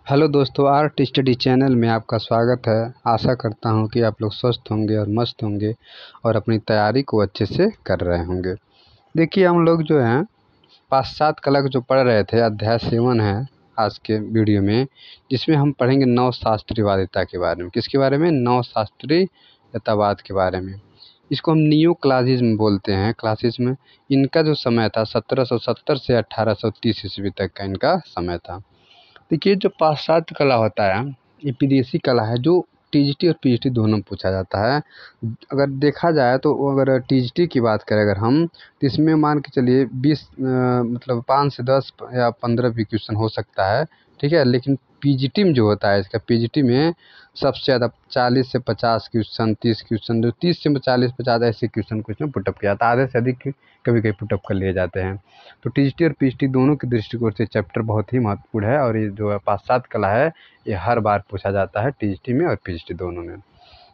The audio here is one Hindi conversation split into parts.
हेलो दोस्तों, आर्ट स्टडी चैनल में आपका स्वागत है। आशा करता हूं कि आप लोग स्वस्थ होंगे और मस्त होंगे और अपनी तैयारी को अच्छे से कर रहे होंगे। देखिए, हम लोग जो हैं पाश्चात्य कला जो पढ़ रहे थे, अध्याय 7 है आज के वीडियो में, जिसमें हम पढ़ेंगे नवशास्त्रीयवादिता के बारे में। किसके बारे में? नवशास्त्रीयतावाद के बारे में। इसको हम नियो क्लासिज्म बोलते हैं। क्लासिज्म, इनका जो समय था 1770 से 1830 ईस्वी तक का इनका समय था। देखिए, जो पाश्चात्य कला होता है ये विदेशी कला है जो टीजीटी और पीजीटी दोनों में पूछा जाता है। अगर देखा जाए तो अगर टीजीटी की बात करें अगर हम, तो इसमें मान के चलिए 20 मतलब 5 से 10 या 15 भी क्वेश्चन हो सकता है, ठीक है। लेकिन पीजीटी में जो होता है, इसका पीजीटी में सबसे ज़्यादा 40 से 50 क्वेश्चन, 30 क्वेश्चन, जो 30 से 40-50 ऐसे क्वेश्चन कुछ में पुटअप किया जाता है। आधे से अधिक कभी कभी पुटअप कर लिए जाते हैं। तो टीजीटी और पीजीटी दोनों के दृष्टिकोण से चैप्टर बहुत ही महत्वपूर्ण है। और ये जो है पाश्चात्य कला है, ये हर बार पूछा जाता है टीजीटी में और पीजीटी दोनों में।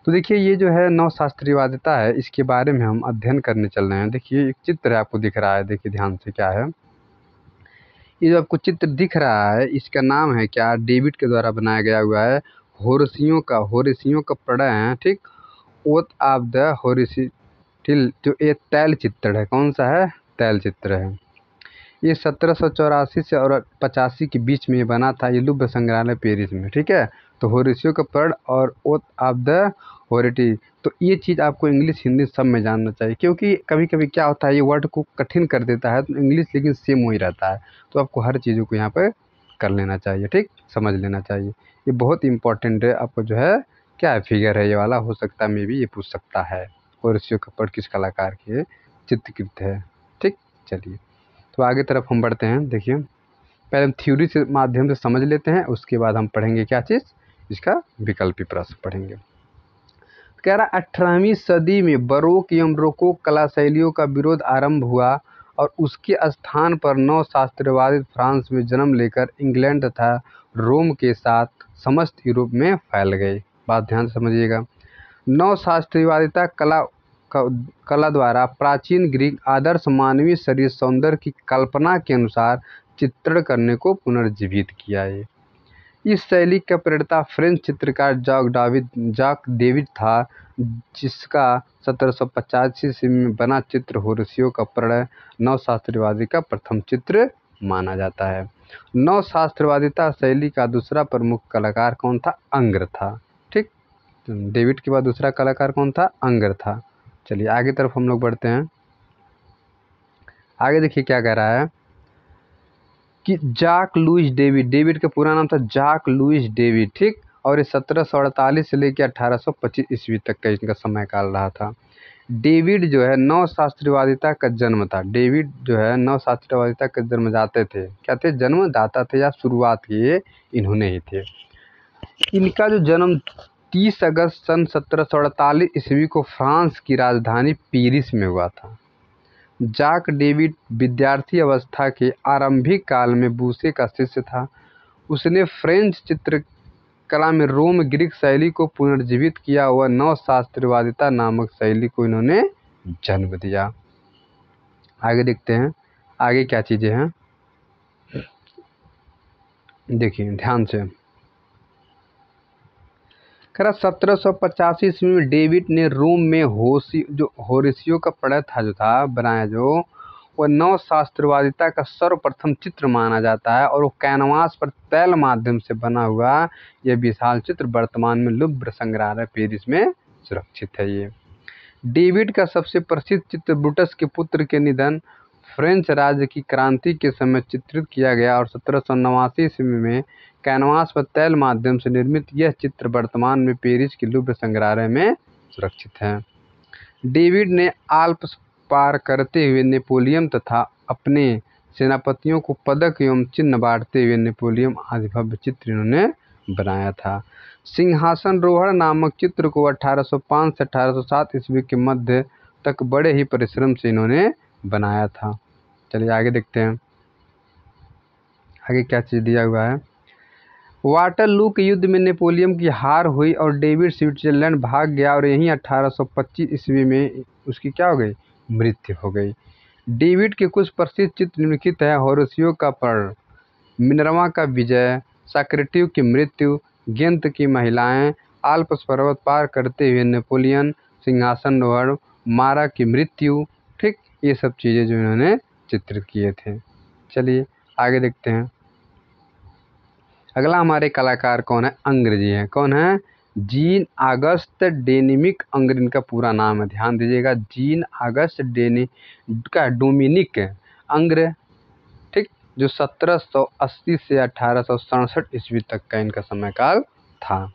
तो देखिए, ये जो है नवशास्त्रीयवादिता है, इसके बारे में हम अध्ययन करने चल रहे हैं। देखिए, एक चित्र है आपको दिख रहा है, देखिए ध्यान से क्या है। ये जो आपको चित्र दिख रहा है, इसका नाम है क्या? डेविड के द्वारा बनाया गया हुआ है। होरेसियों का प्रणय है, ठीक। ओथ ऑफ द होरेसिटिल, जो ये तैल चित्र है। कौन सा है? तैल चित्र है। ये 1784 से और 85 के बीच में ये बना था। ये लुब्र संग्रहालय पेरिस में, ठीक है। तो होरेसियो का पर्ण और ओथ ऑफ द होरेटी, तो ये चीज़ आपको इंग्लिश हिंदी सब में जानना चाहिए, क्योंकि कभी कभी क्या होता है ये वर्ड को कठिन कर देता है। तो इंग्लिश लेकिन सेम वही रहता है, तो आपको हर चीज़ों को यहाँ पर कर लेना चाहिए, ठीक, समझ लेना चाहिए। ये बहुत इंपॉर्टेंट है। आपको जो है क्या है, फिगर है ये वाला, हो सकता है मे भी ये पूछ सकता है। होरेसियो का पर्ण किस कलाकार की चित्रकृत है, ठीक। चलिए, तो आगे तरफ हम बढ़ते हैं। देखिए, पहले हम थ्योरी से माध्यम से समझ लेते हैं, उसके बाद हम पढ़ेंगे क्या चीज़, इसका विकल्पी प्रश्न पढ़ेंगे। कह रहा 18वीं सदी में बरोक एवं रोकोक कला शैलियों का विरोध आरंभ हुआ और उसके स्थान पर नवशास्त्रीयवादी फ्रांस में जन्म लेकर इंग्लैंड तथा रोम के साथ समस्त यूरोप में फैल गए। बात ध्यान से समझिएगा। नवशास्त्रीयवादिता कला द्वारा प्राचीन ग्रीक आदर्श मानवीय शरीर सौंदर्य की कल्पना के अनुसार चित्रण करने को पुनर्जीवित किया है। इस शैली का प्रणेता फ्रेंच चित्रकार जाक डेविड था, जिसका 1785 ईस्वी में बना चित्र होरेसियो का प्रणय नवशास्त्रीयवादी का प्रथम चित्र माना जाता है। नवशास्त्रीयवादिता शैली का दूसरा प्रमुख कलाकार कौन था? अंग्र था, ठीक। डेविड के बाद दूसरा कलाकार कौन था? अंग्र था। चलिए आगे तरफ हम लोग बढ़ते हैं। आगे देखिए क्या कह रहा है कि जाक लुइस डेविड का पूरा नाम था जाक लुइस डेविड, ठीक। और ये 1748 से लेकर 1825 ईस्वी तक का इनका समय काल रहा था। डेविड जो है नवशास्त्रीयवादिता का जन्म था। डेविड जो है नवशास्त्रीयवादिता के जन्मदाता थे। क्या थे? जन्मदाता थे या शुरुआत किए इन्होंने ही थे। इनका जो जन्म 30 अगस्त सन 1748 ईस्वी को फ्रांस की राजधानी पेरिस में हुआ था। जाक डेविड विद्यार्थी अवस्था के आरंभिक काल में बूसे का शिष्य था। उसने फ्रेंच चित्रकला में रोम ग्रीक शैली को पुनर्जीवित किया हुआ नवशास्त्रीयवादिता नामक शैली को इन्होंने जन्म दिया। आगे देखते हैं आगे क्या चीज़ें हैं, देखिए ध्यान से। खैर 1785 ईस्वी में डेविड ने रोम में होरेसियो का प्रणय था जो था बनाया, जो वह नवशास्त्रीयवादिता का सर्वप्रथम चित्र माना जाता है। और वो कैनवास पर तैल माध्यम से बना हुआ यह विशाल चित्र वर्तमान में लुब्र संग्रहालय पेरिस में सुरक्षित है। ये डेविड का सबसे प्रसिद्ध चित्र ब्रूटस के पुत्र के निधन फ्रेंच राज्य की क्रांति के समय चित्रित किया गया और 1789 ईस्वी में कैनवास पर तैल माध्यम से निर्मित यह चित्र वर्तमान में पेरिस के लुब्र संग्रहालय में सुरक्षित है। डेविड ने आल्प्स पार करते हुए नेपोलियन तथा अपने सेनापतियों को पदक एवं चिन्ह बांटते हुए नेपोलियन आदि भव्य चित्र इन्होंने बनाया था। सिंहासनरोहण नामक चित्र को 1805 से 1807 ईस्वी के मध्य तक बड़े ही परिश्रम से इन्होंने बनाया था। चलिए आगे देखते हैं आगे क्या चीज़ दिया हुआ है। वाटरलू के युद्ध में नेपोलियन की हार हुई और डेविड स्विट्जरलैंड भाग गया और यहीं 1825 ईस्वी में उसकी क्या हो गई? मृत्यु हो गई। डेविड के कुछ प्रसिद्ध चित्र निम्नलिखित है। होरेसियो का पर्ण, मिनर्वा का विजय, सॉक्रेटिव की मृत्यु, गिंत की महिलाएं, आल्प्स पर्वत पार करते हुए नेपोलियन, सिंहासनरोहण, मारा की मृत्यु। ठीक, ये सब चीज़ें जो इन्होंने चित्रित किए थे। चलिए आगे देखते हैं। अगला हमारे कलाकार कौन है? अंग्र जी हैं। कौन है? जीन ऑगस्ट डेनिमिक अंग्र इनका पूरा नाम है, ध्यान दीजिएगा। जीन ऑगस्ट डोमिनिक अंग्र, ठीक, जो 1780 से 1867 ईस्वी तक का इनका समय काल था।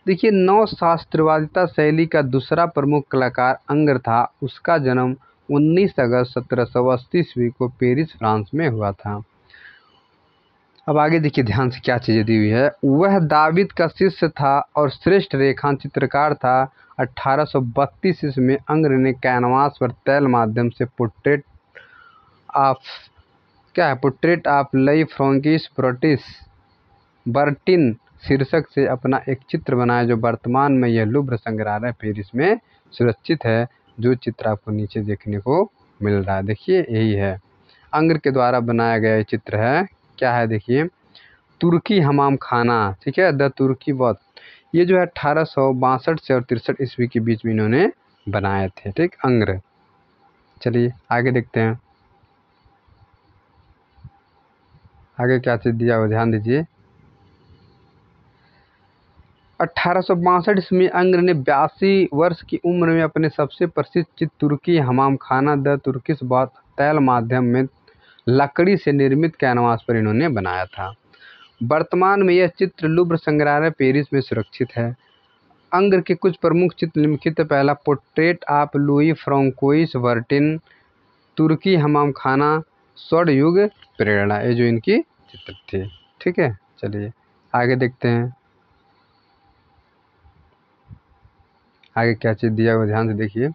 देखिए, नव शास्त्रवादिता शैली का दूसरा प्रमुख कलाकार अंग्र था। उसका जन्म 19 अगस्त 1780 ईस्वी को पेरिस, फ्रांस में हुआ था। अब आगे देखिए ध्यान से क्या चीज़ें दी हुई है। वह दाविद का शिष्य था और श्रेष्ठ रेखांकन चित्रकार था। 1832 ईस्वी में अंग्र ने कैनवास पर तैल माध्यम से पोर्ट्रेट ऑफ लई फ्रांकिस बर्टिन शीर्षक से अपना एक चित्र बनाया, जो वर्तमान में यह लुव्र संग्रहालय पेरिस में सुरक्षित है। जो चित्र आपको नीचे देखने को मिल रहा है, देखिए यही है, अंग्र के द्वारा बनाया गया ये चित्र है। क्या है देखिए, तुर्की हमाम खाना, ठीक है, द तुर्की बाथ। ये जो है 1862 से और 63 ईस्वी के बीच में इन्होंने बनाए थे, ठीक, अंग्र। चलिए आगे देखते हैं, आगे क्या चीज़ दिया हुआ ध्यान दीजिए। 1862 ईस्वी में अंग्र ने 82 वर्ष की उम्र में अपने सबसे प्रसिद्ध चित्र तुर्की हमाम खाना द तुर्किश बाथ तैल माध्यम में लकड़ी से निर्मित कैनवास पर इन्होंने बनाया था। वर्तमान में यह चित्र लुव्र संग्रहालय पेरिस में सुरक्षित है। अंग्र के कुछ प्रमुख चित्र निम्नलिखित है। पहला, portrait of Louis Francois Bertin, तुर्की हमाम खाना, स्वर्ण युग प्रेरणा, ये जो इनकी चित्र थे। ठीक है, चलिए आगे देखते हैं, आगे क्या चीज़ दिया हुआ ध्यान से देखिए।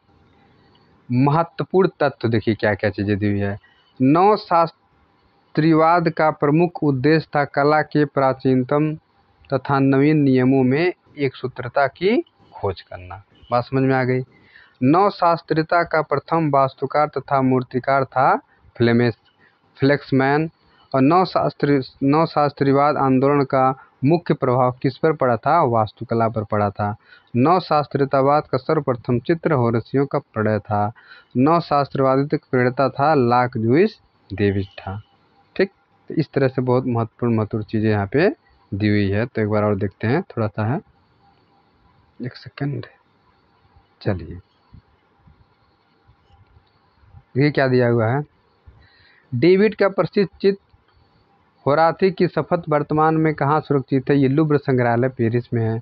महत्वपूर्ण तत्व देखिए क्या क्या चीज़ें दी हुई है। नव शास्त्रीवाद का प्रमुख उद्देश्य था कला के प्राचीनतम तथा नवीन नियमों में एक सूत्रता की खोज करना। बात समझ में आ गई। नव शास्त्रीयता का प्रथम वास्तुकार तथा मूर्तिकार था फ्लेक्समैन। और नव शास्त्रीवाद आंदोलन का मुख्य प्रभाव किस पर पड़ा था? वास्तुकला पर पड़ा था। नव शास्त्रीयतावाद का सर्वप्रथम चित्र होरेसियो का प्रणय था। नव शास्त्रवादी का प्रेरणा था लाक जूइस डेविड था। ठीक, तो इस तरह से बहुत महत्वपूर्ण चीज़ें यहाँ पे दी हुई है। तो एक बार और देखते हैं, थोड़ा सा है, एक सेकंड, चलिए ये क्या दिया हुआ है। डेविड का प्रसिद्ध चित्र होराथी की शपथ वर्तमान में कहाँ सुरक्षित है? ये लुव्र संग्रहालय पेरिस में है।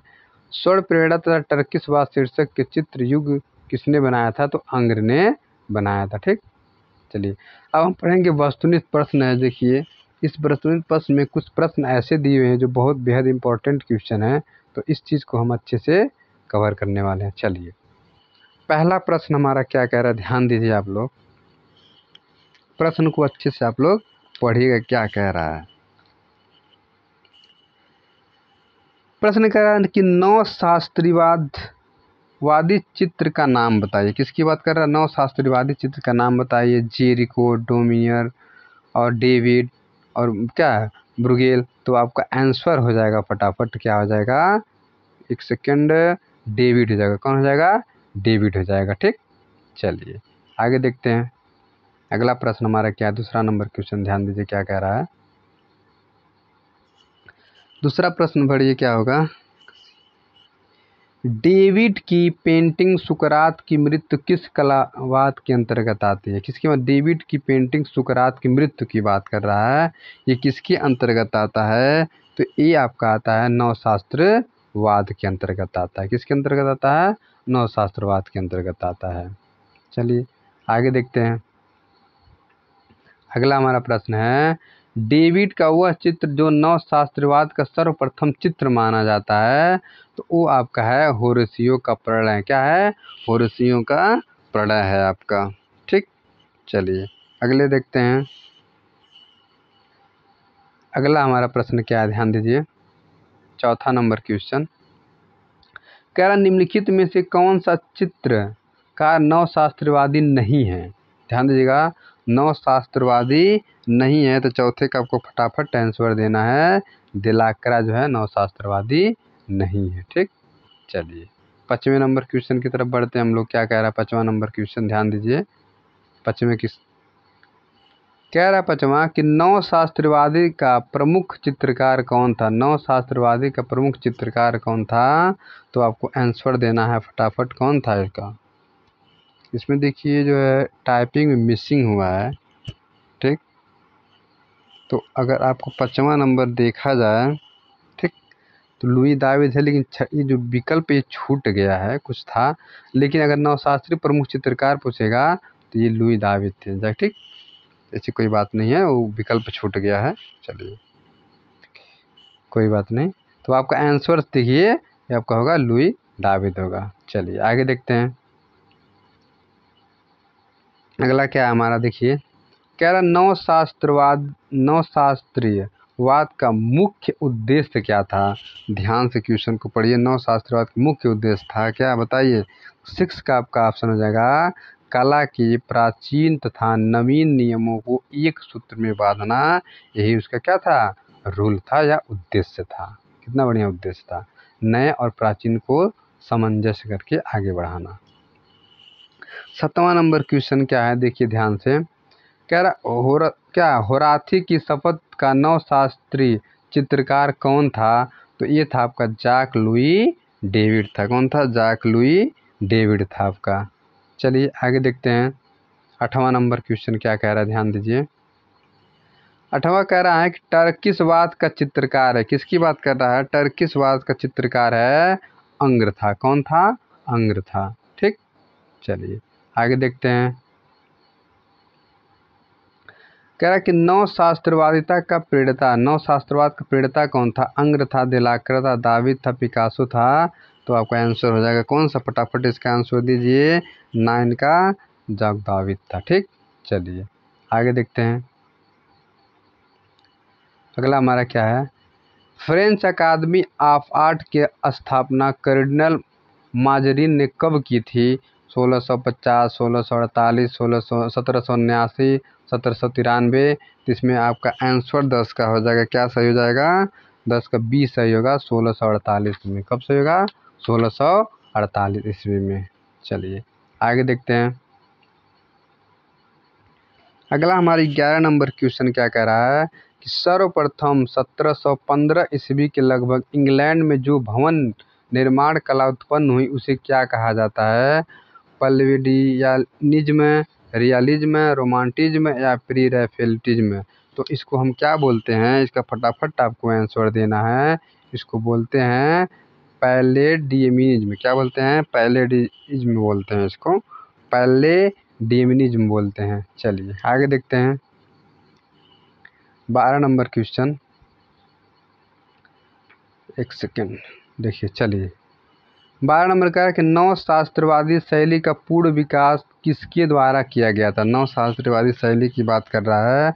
स्वर्ण प्रेरणा तथा टर्किशवाद शीर्षक के चित्र युग किसने बनाया था? तो अंग्र ने बनाया था। ठीक, चलिए अब हम पढ़ेंगे वस्तुनिष्ठ प्रश्न है। देखिए, इस वस्तुनिष्ठ प्रश्न में कुछ प्रश्न ऐसे दिए हुए हैं जो बहुत बेहद इंपॉर्टेंट क्वेश्चन है, तो इस चीज़ को हम अच्छे से कवर करने वाले हैं। चलिए पहला प्रश्न हमारा क्या कह रहा है, ध्यान दीजिए आप लोग, प्रश्न को अच्छे से आप लोग पढ़िएगा क्या कह रहा है। प्रश्न कह रहा है कि नव शास्त्रीवादी चित्र का नाम बताइए। किसकी बात कर रहा है? नव शास्त्रीवादी चित्र का नाम बताइए। जेरिको, डोमियर और डेविड और क्या है, ब्रुगेल। तो आपका आंसर हो जाएगा फटाफट, क्या हो जाएगा, एक सेकेंड, डेविड हो जाएगा। कौन हो जाएगा? डेविड हो जाएगा। ठीक, चलिए आगे देखते हैं। अगला प्रश्न हमारा क्या है, दूसरा नंबर क्वेश्चन, ध्यान दीजिए क्या कह रहा है। दूसरा प्रश्न पढ़िए क्या होगा। डेविड की पेंटिंग सुकरात की मृत्यु किस कलावाद के अंतर्गत आती है? किसकी बात? डेविड की पेंटिंग सुकरात की मृत्यु की बात कर रहा है। ये किसके अंतर्गत आता है? तो ये आपका आता है नवशास्त्रवाद के अंतर्गत आता है। किसके अंतर्गत आता है? नवशास्त्रवाद के अंतर्गत आता है। चलिए आगे देखते हैं। अगला हमारा प्रश्न है, डेविड का वह चित्र जो नवशास्त्रवाद का सर्वप्रथम चित्र माना जाता है, तो वो आपका है होरेसियो का प्रणय। क्या है? होरेसियो का प्रणय है आपका। ठीक, चलिए अगले देखते हैं। अगला हमारा प्रश्न क्या है, ध्यान दीजिए, चौथा नंबर क्वेश्चन कह रहा निम्नलिखित में से कौन सा चित्र का नवशास्त्रवादी नहीं है? ध्यान दीजिएगा, नवशास्त्रवादी नहीं है, तो चौथे का आपको फटाफट आंसर देना है दिलाकरा जो है नवशास्त्रवादी नहीं है। ठीक, चलिए 5वें नंबर क्वेश्चन की तरफ बढ़ते हैं हम लोग। क्या कह रहा है 5वां नंबर क्वेश्चन, ध्यान दीजिए। 5वें किस कह रहा है 5वां कि नवशास्त्रवादी का प्रमुख चित्रकार कौन था। नवशास्त्रवादी का प्रमुख चित्रकार कौन था, तो आपको आंसर देना है फटाफट, कौन था इसका। इसमें देखिए जो है टाइपिंग में मिसिंग हुआ है। ठीक, तो अगर आपको 5वां नंबर देखा जाए, ठीक, तो लुई दाविद है, लेकिन ये जो विकल्प ये छूट गया है, कुछ था। लेकिन अगर नवशास्त्री प्रमुख चित्रकार पूछेगा तो ये लुई दाविद थे। ठीक, ऐसी कोई बात नहीं है, वो विकल्प छूट गया है। चलिए कोई बात नहीं। तो आपका आंसर देखिए, ये आपका होगा लुई दाविद होगा। चलिए आगे देखते हैं अगला क्या है हमारा। देखिए कह रहा नवशास्त्रीयवाद का मुख्य उद्देश्य क्या था। ध्यान से क्वेश्चन को पढ़िए। नवशास्त्रवाद का मुख्य उद्देश्य था क्या, बताइए। 6 का आपका ऑप्शन हो जाएगा कला के प्राचीन तथा नवीन नियमों को एक सूत्र में बांधना। यही उसका क्या था, रूल था या उद्देश्य था। कितना बढ़िया उद्देश्य था, नए और प्राचीन को सामंजस्य करके आगे बढ़ाना। 7वां नंबर क्वेश्चन क्या है, देखिए ध्यान से। कह रहा होराथी की शपथ का नवशास्त्रीय चित्रकार कौन था, तो ये था आपका जाक लुई डेविड था। कौन था, जाक लुई डेविड था आपका। चलिए आगे देखते हैं 8वां नंबर क्वेश्चन क्या कह रहा है, ध्यान दीजिए। 8वां कह रहा है कि टर्किशवाद का चित्रकार है, किसकी बात कर रहा है, टर्किशवाद का चित्रकार है अंग्र था। कौन था, अंग्र था। ठीक, चलिए आगे देखते हैं। कह रहा है कि नवशास्त्रवादिता का प्रेरणा, नवशास्त्रवाद का प्रेरणा कौन था, अंग्र था, दिलाकर था, दाविद था, पिकासो था। तो आपका आंसर हो जाएगा कौन सा, फटाफट इसका आंसर दीजिए। 9 का जाक दाविद था। ठीक, चलिए आगे देखते हैं अगला हमारा क्या है। फ्रेंच अकादमी ऑफ आर्ट के स्थापना कर्डिनल माजरीन ने कब की थी। 1650, 1648, 1779, 1793। तो इसमें आपका आंसर 10 का हो जाएगा। क्या सही हो जाएगा, 10 का 20 सही होगा। 1648 में, कब सही होगा, 1648 ईस्वी में। चलिए आगे देखते हैं अगला हमारी 11 नंबर क्वेश्चन क्या कह रहा है कि सर्वप्रथम 1715 ईस्वी के लगभग इंग्लैंड में जो भवन निर्माण कला उत्पन्न हुई उसे क्या कहा जाता है। पल्लिडियानिज्म, रियलिज्म, रोमांटिज्म या प्री रैफेलिटिज्म। तो इसको हम क्या बोलते हैं, इसका फटाफट आपको आंसर देना है। इसको बोलते हैं पैलेडियमिज्म। क्या बोलते हैं, पैलेडिज्म बोलते हैं इसको, पैलेडियमिज्म बोलते हैं। चलिए आगे देखते हैं 12 नंबर क्वेश्चन। एक सेकेंड देखिए। चलिए 12 नंबर का है कि नवशास्त्रवादी शैली का पूर्ण विकास किसके द्वारा किया गया था। नवशास्त्रवादी शैली की बात कर रहा है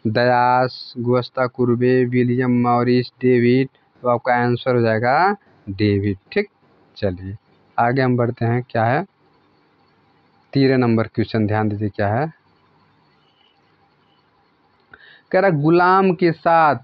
दयास, गुस्ता कुर्बे, विलियम मॉरिस, डेविड। तो आपका आंसर हो जाएगा डेविड। ठीक, चलिए आगे हम बढ़ते हैं। क्या है 13 नंबर क्वेश्चन, ध्यान दीजिए क्या है। कह रहा गुलाम के साथ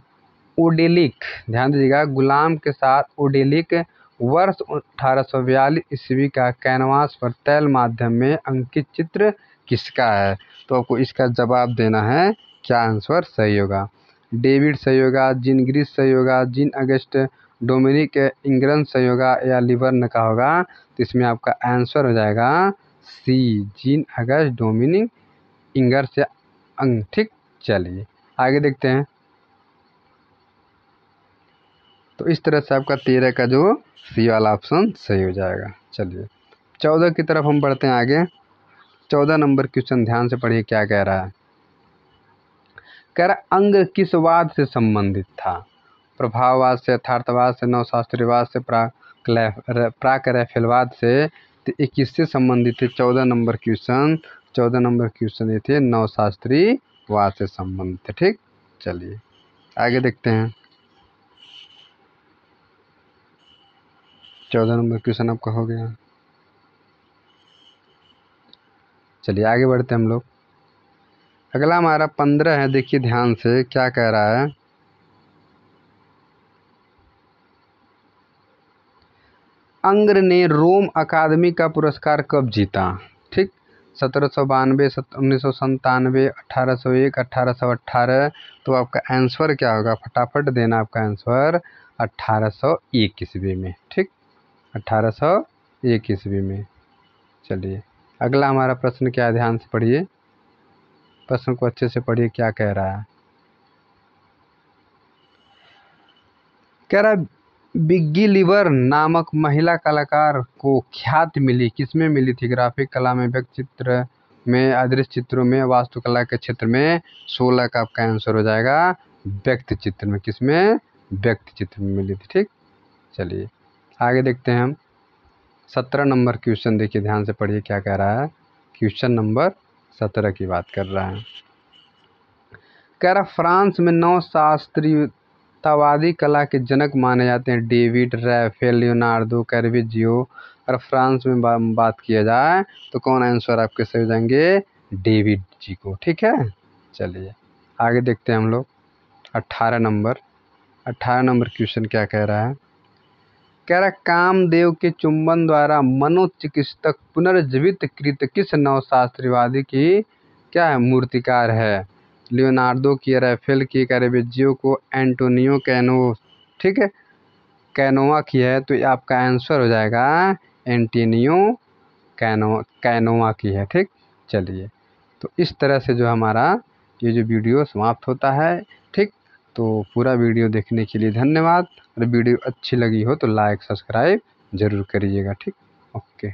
ओडेलिक, ध्यान दीजिएगा, गुलाम के साथ ओडेलिक वर्ष 1842 ईस्वी का कैनवास पर तैल माध्यम में अंकित चित्र किसका है। तो आपको इसका जवाब देना है, क्या आंसर सही होगा। डेविड सही होगा, जीन ग्रीस सही होगा, जीन अगस्ट डोमिनिक इंग्रन सही होगा, या लिबर्न का होगा। तो इसमें आपका आंसर हो जाएगा सी, जीन अगस्ट डोमिनिक इंगर से अंग। ठीक, चलिए आगे देखते हैं। तो इस तरह से आपका 13 का जो सी वाला ऑप्शन सही हो जाएगा। चलिए 14 की तरफ हम बढ़ते हैं आगे। 14 नंबर क्वेश्चन ध्यान से पढ़िए क्या कह रहा है। कह रहा अंग किस वाद से संबंधित था। प्रभाववाद से, यथार्थवाद से, नवशास्त्रीवाद से, प्राक रैफेलवाद से। तो ये किससे संबंधित थे 14 नंबर क्वेश्चन। 14 नंबर क्वेश्चन ये थे नवशास्त्रीवाद से संबंधित थे। ठीक, चलिए आगे देखते हैं 14 नंबर क्वेश्चन आपका हो गया। चलिए आगे बढ़ते हैं हम लोग। अगला हमारा 15 है, देखिए ध्यान से क्या कह रहा है। अंग्र ने रोम अकादमी का पुरस्कार कब जीता? ठीक, 1792, 1997, 1801, 1818। तो आपका आंसर क्या होगा? फटाफट देना आपका आंसर 1801 ईस्वी में। ठीक, 1801 ईस्वी में। चलिए अगला हमारा प्रश्न क्या है, ध्यान से पढ़िए, प्रश्न को अच्छे से पढ़िए क्या कह रहा है। कह रहा है बिग्गी लिवर नामक महिला कलाकार को ख्याति मिली, किसमें मिली थी? ग्राफिक कला में, व्यक्ति चित्र में, अदृश्य चित्रों में, वास्तुकला के क्षेत्र में। 16 का आपका आंसर हो जाएगा व्यक्ति चित्र में। किसमें? व्यक्ति चित्र में मिली थी। ठीक, चलिए आगे देखते हैं हम 17 नंबर क्वेश्चन। देखिए ध्यान से पढ़िए क्या कह रहा है। क्वेश्चन नंबर 17 की बात कर रहा है। कह रहा फ्रांस में 9 शास्त्रीयतावादी कला के जनक माने जाते हैं डेविड, राफेल, लियोनार्डो, कैरेविजियो। और फ्रांस में बात किया जाए तो कौन आंसर आपके सही हो जाएंगे? डेविड जी को। ठीक है, चलिए आगे देखते हैं हम लोग 18 नंबर। 18 नंबर क्वेश्चन क्या कह रहा है? कह रहा कामदेव के चुंबन द्वारा मनोचिकित्सक पुनर्जीवित कृत किस नवशास्त्रीवादी की क्या है मूर्तिकार है? लियोनार्डो की, राफेल की, कैरेविजियो को, एंटोनियो कैनो, ठीक है, कैनोवा की है। तो ये आपका आंसर हो जाएगा एंटोनियो कैनोवा की है। ठीक, चलिए तो इस तरह से जो हमारा ये जो वीडियो समाप्त होता है। ठीक, तो पूरा वीडियो देखने के लिए धन्यवाद। और वीडियो अच्छी लगी हो तो लाइक सब्सक्राइब ज़रूर करिएगा। ठीक, ओके।